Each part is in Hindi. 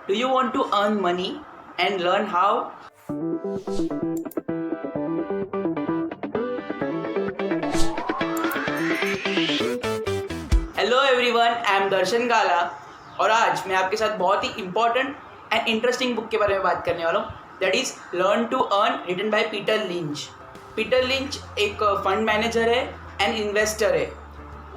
Do you want to earn money and learn how? Hello everyone, I am Darshan Gala और आज मैं आपके साथ बहुत ही इम्पोर्टेंट एंड इंटरेस्टिंग बुक के बारे में बात करने वाला हूँ। That is learn to earn, written by Peter Lynch. Peter Lynch एक फंड मैनेजर है एंड इन्वेस्टर है।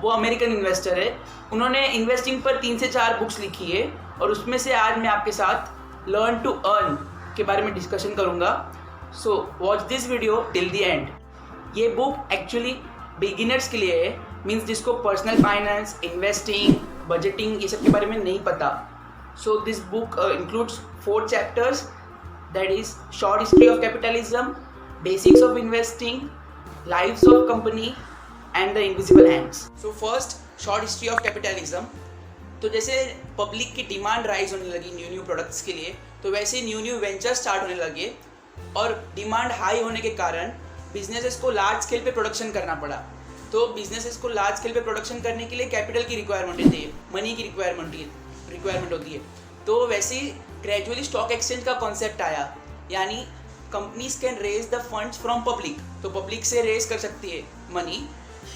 वो अमेरिकन इन्वेस्टर है। उन्होंने इन्वेस्टिंग पर 3 से 4 बुक्स लिखी है और उसमें से आज मैं आपके साथ लर्न टू अर्न के बारे में डिस्कशन करूँगा। So watch this video till the end. ये बुक एक्चुअली बिगिनर्स के लिए है, मीन्स जिसको पर्सनल फाइनेंस, इन्वेस्टिंग, बजटिंग ये सब के बारे में नहीं पता। So this book includes 4 chapters, that is short history of capitalism, basics of investing, lives of company and the invisible hands. So first, short history of capitalism. तो जैसे पब्लिक की डिमांड राइज होने लगी न्यू प्रोडक्ट्स के लिए, तो वैसे न्यू वेंचर स्टार्ट होने लगे और डिमांड हाई होने के कारण बिजनेसेस को लार्ज स्केल पे प्रोडक्शन करना पड़ा। तो बिजनेसेस को लार्ज स्केल पे प्रोडक्शन करने के लिए कैपिटल की रिक्वायरमेंट होती है, मनी की रिक्वायरमेंट होती है। तो वैसे ही ग्रेजुअली स्टॉक एक्सचेंज का कॉन्सेप्ट आया, यानी companies can raise the funds from public. तो पब्लिक से रेज कर सकती है मनी,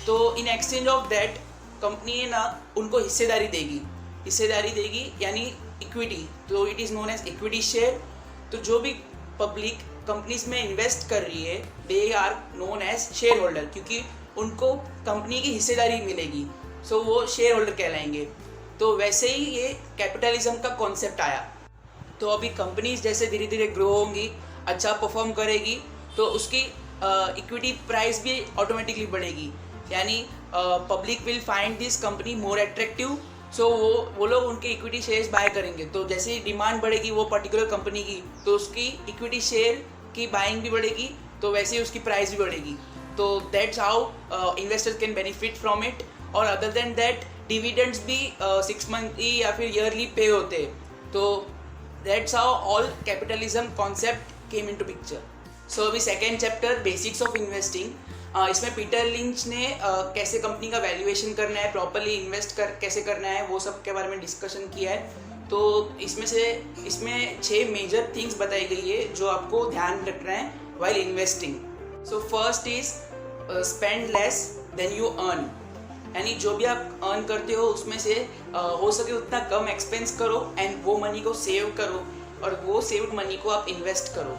तो in exchange of that company ना उनको हिस्सेदारी देगी यानी इक्विटी। तो it is known as equity share. तो जो भी पब्लिक कंपनीज में इन्वेस्ट कर रही है, they are known as shareholder, क्योंकि उनको कंपनी की हिस्सेदारी मिलेगी। सो वो शेयर होल्डर कहलाएंगे। तो वैसे ही ये कैपिटलिज्म का कॉन्सेप्ट आया। तो अभी कंपनीज जैसे धीरे धीरे ग्रो होंगी, अच्छा परफॉर्म करेगी, तो उसकी इक्विटी प्राइस भी ऑटोमेटिकली बढ़ेगी, यानी public will find this company more attractive. So वो लोग उनके इक्विटी शेयर्स बाय करेंगे। तो जैसे ही डिमांड बढ़ेगी वो पर्टिकुलर कंपनी की, तो उसकी इक्विटी शेयर की बाइंग भी बढ़ेगी, तो वैसे ही उसकी प्राइस भी बढ़ेगी। तो that's how investors can benefit from it. और अदर देन दैट डिविडेंड्स भी 6 मंथली या फिर ईयरली पे होते हैं। तो that's how all capitalism concept came into picture. So अभी second chapter, basics of investing. इसमें पीटर लिंच ने कैसे कंपनी का वैल्यूएशन करना है, प्रॉपर्ली कैसे करना है, वो सब के बारे में डिस्कशन किया है। तो इसमें 6 मेजर थिंग्स बताई गई है जो आपको ध्यान रखना है while investing. So first is spend less than you earn, यानी जो भी आप अर्न करते हो उसमें से हो सके उतना कम एक्सपेंस करो एंड वो मनी को सेव करो और वो सेव्ड मनी को आप इन्वेस्ट करो।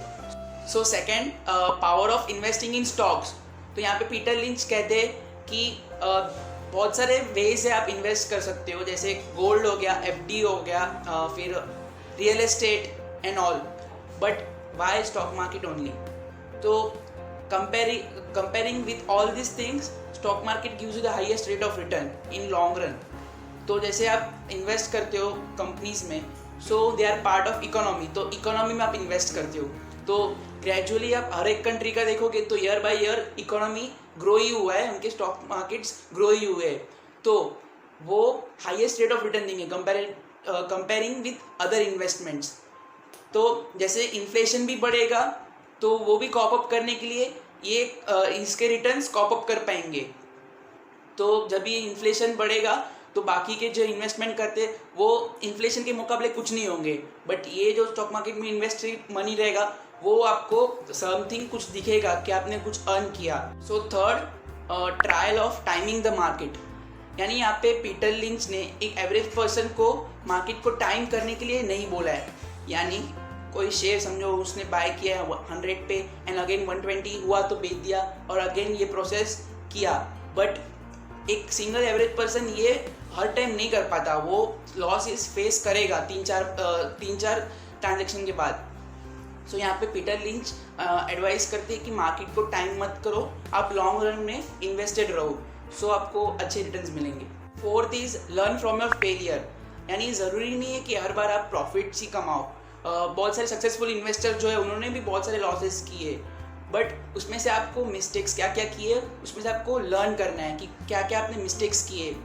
So second, power of investing in stocks. तो यहाँ पे पीटर लिंच कहते हैं कि बहुत सारे वेज है आप इन्वेस्ट कर सकते हो, जैसे गोल्ड हो गया, FD हो गया, फिर real estate and all, but why stock market only? तो comparing with all this things, stock market gives you the highest rate of return in long run. तो जैसे आप इन्वेस्ट करते हो कंपनीज में, so they are part of economy, तो इकोनॉमी में आप इन्वेस्ट करते हो। तो ग्रेजुअली आप हर एक कंट्री का देखोगे तो year by year economy grow ही हुआ है, उनके स्टॉक मार्केट्स ग्रो ही हुए हैं। तो वो हाईएस्ट रेट ऑफ रिटर्न देंगे कंपेयरिंग विथ अदर इन्वेस्टमेंट्स। तो जैसे इन्फ्लेशन भी बढ़ेगा तो वो भी कॉप अप करने के लिए ये इसके रिटर्न्स कॉप अप कर पाएंगे। तो जब ये इन्फ्लेशन बढ़ेगा तो बाकी के जो इन्वेस्टमेंट करते हैं वो इन्फ्लेशन के मुकाबले कुछ नहीं होंगे, बट ये जो स्टॉक मार्केट में इन्वेस्ट मनी रहेगा वो आपको समथिंग कुछ दिखेगा कि आपने कुछ अर्न किया। So third, trial of timing the market, यानी यहाँ पे पीटर लिंच ने एक एवरेज पर्सन को मार्केट को टाइम करने के लिए नहीं बोला है। यानी कोई शेयर समझो उसने बाय किया 100 पे एंड अगेन 120 हुआ तो बेच दिया और अगेन ये प्रोसेस किया, बट एक सिंगल एवरेज पर्सन ये हर टाइम नहीं कर पाता, वो लॉस फेस करेगा 3-4 ट्रांजेक्शन के बाद। सो यहाँ पे पीटर लिंच एडवाइस करते हैं कि मार्केट को टाइम मत करो, आप लॉन्ग रन में इन्वेस्टेड रहो, सो आपको अच्छे रिटर्न्स मिलेंगे। Fourth is learn from your failure, यानी ज़रूरी नहीं है कि हर बार आप प्रॉफिट्स ही कमाओ। बहुत सारे सक्सेसफुल इन्वेस्टर जो है उन्होंने भी बहुत सारे लॉसेस किए, बट उसमें से आपको मिस्टेक्स क्या क्या किए उसमें से आपको लर्न करना है कि क्या क्या आपने मिस्टेक्स किए।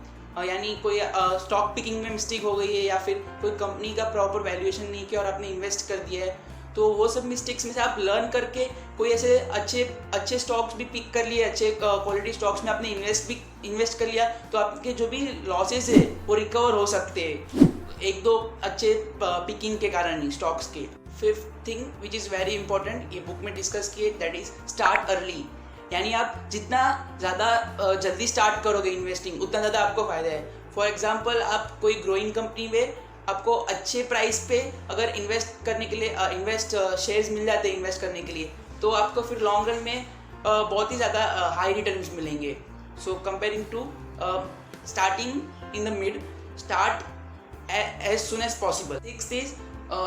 यानी कोई स्टॉक पिकिंग में मिस्टेक हो गई है या फिर कोई कंपनी का प्रॉपर वैल्यूएशन नहीं किया और आपने इन्वेस्ट कर दिया है, तो वो सब मिस्टेक्स में से आप लर्न करके कोई ऐसे अच्छे स्टॉक्स भी पिक कर लिए, अच्छे क्वालिटी स्टॉक्स में आपने इन्वेस्ट कर लिया, तो आपके जो भी लॉसेस है वो रिकवर हो सकते हैं। एक दो अच्छे पिकिंग के कारण नहीं, स्टॉक्स के। Fifth thing which is very important, ये बुक में डिस्कस किए, दैट इज स्टार्ट अर्ली। यानी आप जितना ज़्यादा जल्दी स्टार्ट करोगे इन्वेस्टिंग, उतना ज़्यादा आपको फ़ायदा है। फॉर एग्जांपल, आप कोई ग्रोइंग कंपनी में आपको अच्छे प्राइस पे अगर इन्वेस्ट करने के लिए शेयर्स मिल जाते हैं इन्वेस्ट करने के लिए, तो आपको फिर लॉन्ग रन में बहुत ही ज़्यादा हाई रिटर्न्स मिलेंगे। So comparing to starting in the mid, start as soon as possible. Sixth is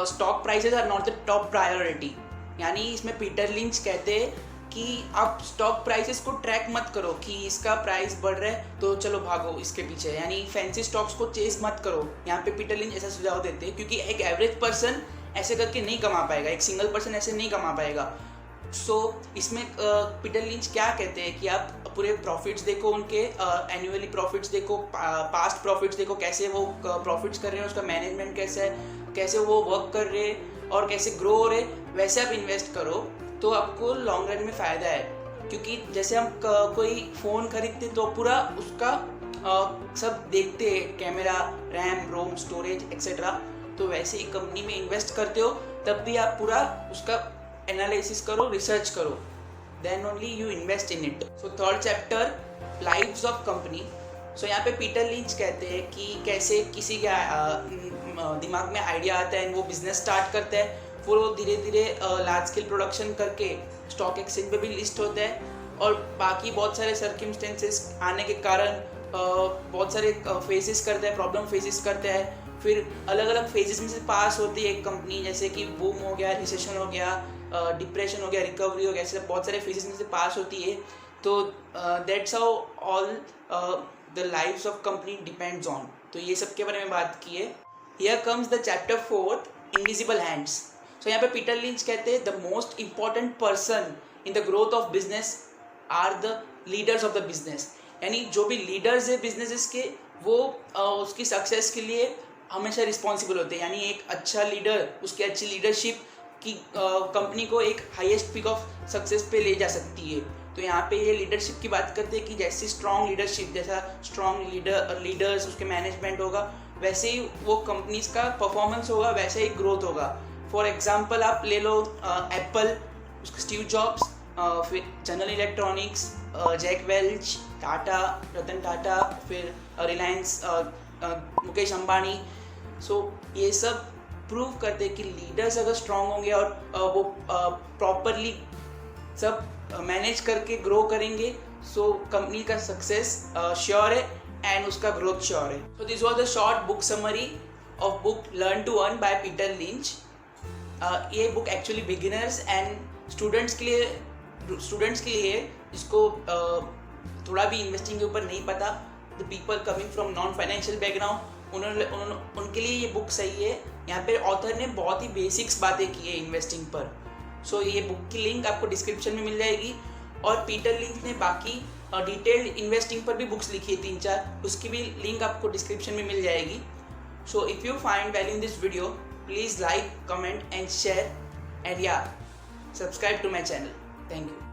stock prices are not the top priority. यानी इसमें पीटर लिंच कहते हैं कि आप स्टॉक प्राइसेस को ट्रैक मत करो कि इसका प्राइस बढ़ रहा है तो चलो भागो इसके पीछे, यानी फैंसी स्टॉक्स को चेस मत करो। यहाँ पे पीटर लिंच ऐसा सुझाव देते हैं क्योंकि एक एवरेज पर्सन ऐसे करके नहीं कमा पाएगा, एक सिंगल पर्सन ऐसे नहीं कमा पाएगा। सो इसमें पीटर लिंच क्या कहते हैं कि आप पूरे प्रॉफिट्स देखो, उनके एनुअली प्रॉफिट्स देखो, पास्ट प्रॉफिट्स देखो, कैसे वो प्रॉफिट्स कर रहे हैं, उसका मैनेजमेंट कैसा है, कैसे वो वर्क कर रहे हैं और कैसे ग्रो हो रहे, वैसे आप इन्वेस्ट करो तो आपको लॉन्ग रन में फ़ायदा है। क्योंकि जैसे हम कोई फ़ोन खरीदते तो पूरा उसका सब देखते हैं, कैमरा, रैम, रोम, स्टोरेज एक्सेट्रा, तो वैसे ही कंपनी में इन्वेस्ट करते हो तब भी आप पूरा उसका एनालिसिस करो, रिसर्च करो, then only you invest in it. So third chapter, lives of company. So यहाँ पे पीटर लिंच कहते हैं कि कैसे किसी के दिमाग में आइडिया आता है, वो बिजनेस स्टार्ट करता है, फिर वो धीरे धीरे लार्ज स्केल प्रोडक्शन करके स्टॉक एक्सचेंज पे भी लिस्ट होता है, और बाकी बहुत सारे सर्कमस्टेंसेस आने के कारण बहुत सारे फेसेस करता है, प्रॉब्लम फेसेस करता है, फिर अलग अलग फेजेस में से पास होती है एक कंपनी, जैसे कि बूम हो गया, रिसेशन हो गया, डिप्रेशन हो गया, रिकवरी हो गया, ऐसे बहुत सारे फेजेस में से पास होती है। तो that's how all the lives of company depends on. तो ये सब के बारे में बात की है। Here comes the chapter 4, invisible hands. So यहाँ पे पीटर लिंच कहते हैं the most important person in the growth of business are the leaders of the business. यानी जो भी लीडर्स है बिजनेसेस के, वो उसकी सक्सेस के लिए हमेशा रिस्पॉन्सिबल होते हैं। यानी एक अच्छा लीडर, उसकी अच्छी लीडरशिप की कंपनी को एक हाईएस्ट पीक ऑफ सक्सेस पे ले जा सकती है। तो यहाँ पे ये लीडरशिप की बात करते हैं कि जैसी स्ट्रॉन्ग लीडरशिप, जैसा स्ट्रॉन्ग लीडर्स उसके मैनेजमेंट होगा, वैसे ही वो कंपनीज का परफॉर्मेंस होगा, वैसे ही ग्रोथ होगा। फॉर एग्जांपल आप ले लो एप्पल, उसके स्टीव जॉब्स, फिर general electronics, Jack Welch, Tata, Ratan Tata, फिर रिलायंस, मुकेश अंबानी। सो ये सब प्रूव करते हैं कि लीडर्स अगर स्ट्रॉन्ग होंगे और वो प्रॉपरली सब मैनेज करके ग्रो करेंगे, सो कंपनी का सक्सेस श्योर है एंड उसका ग्रोथ श्योर है। So this was the short book summary of book learn to earn by Peter Lynch. ये book actually beginners and students के लिए है, जिसको थोड़ा भी इन्वेस्टिंग के ऊपर नहीं पता, the people coming from non financial background, उनके लिए ये बुक सही है। यहाँ पे ऑथर ने बहुत ही बेसिक्स बातें की है इन्वेस्टिंग पर। सो ये बुक की लिंक आपको डिस्क्रिप्शन में मिल जाएगी, और पीटर लिंच ने बाकी डिटेल्ड इन्वेस्टिंग पर भी बुक्स लिखी है 3-4, उसकी भी लिंक आपको डिस्क्रिप्शन में मिल जाएगी। So if you find value in this video, please like, comment and share, and yeah, subscribe to my channel. Thank you.